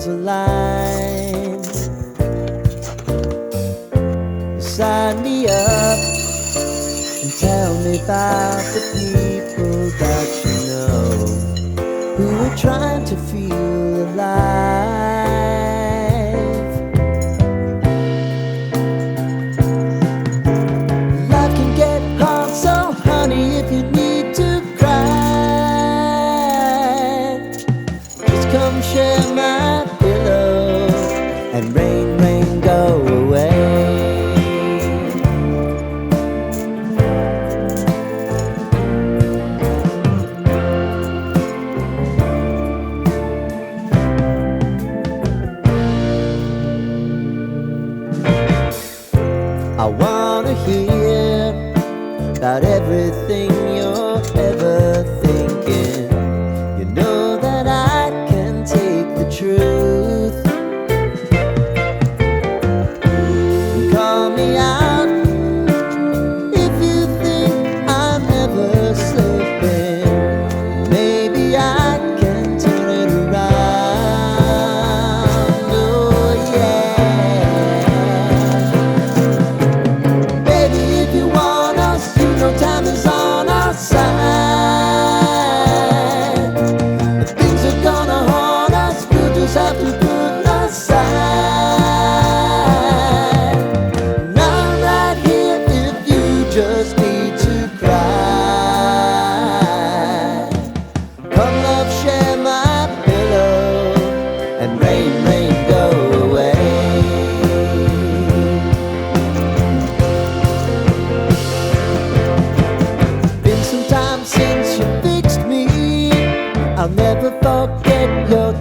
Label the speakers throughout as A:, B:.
A: dreams align. Sign me up and tell me about the people that you know who are trying to feel alive. Life can get hard, so honey, if you need to cry, just come share my pillow and rain, rain, go away. I wanna hear about everything you're ever thinking. You know that I can take the truth. Call me out if you think I'm ever slipping. Maybe I can turn it around. Oh yeah. Time is on our side. If things are gonna haunt us, we'll just have to put aside. And I'm right here if you just need to cry. Come love, share my pillow and rain, rain, go away. Since you fixed me, I'll never forget your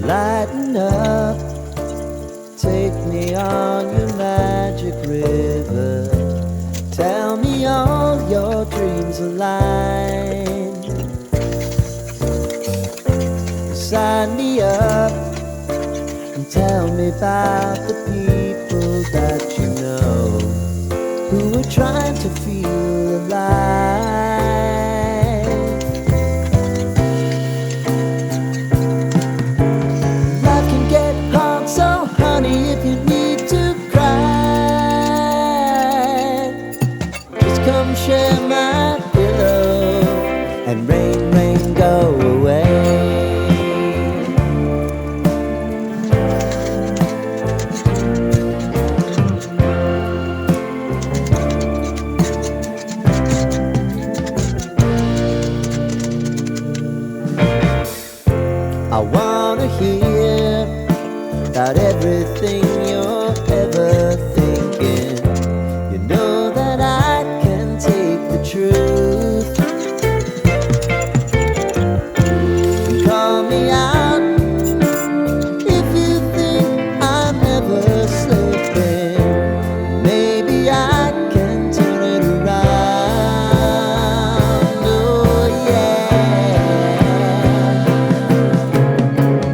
A: lighten up, take me on your magic river. Tell me all your dreams align. Sign me up and tell me about the people that you know who are trying to feel alive. So honey, if you need to cry, just come share my pillow and rain, rain, go away. I wanna hear about everything you're ever thinking. You know that I can take the truth. Call me out if you think I'm ever slipping. Maybe I can turn it around. Oh yeah.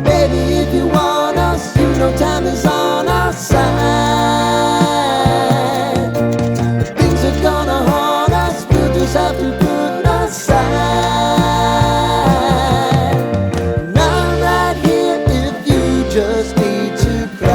A: Baby, if you want us, you know time is on our side. If things are gonna haunt us, we'll just have to put aside. And I'm right here if you just need to cry.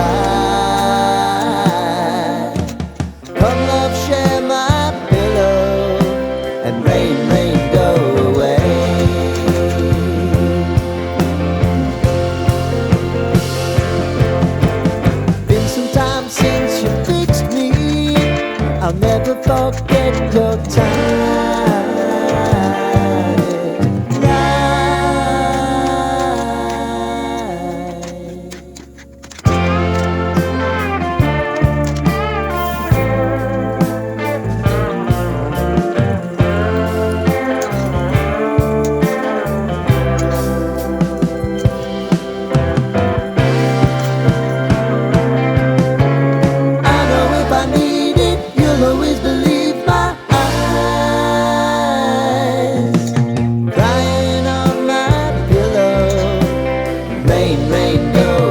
A: your tiny life. I know if I need it, you'll always believe my eyes. Crying on my pillow, rain, rain, go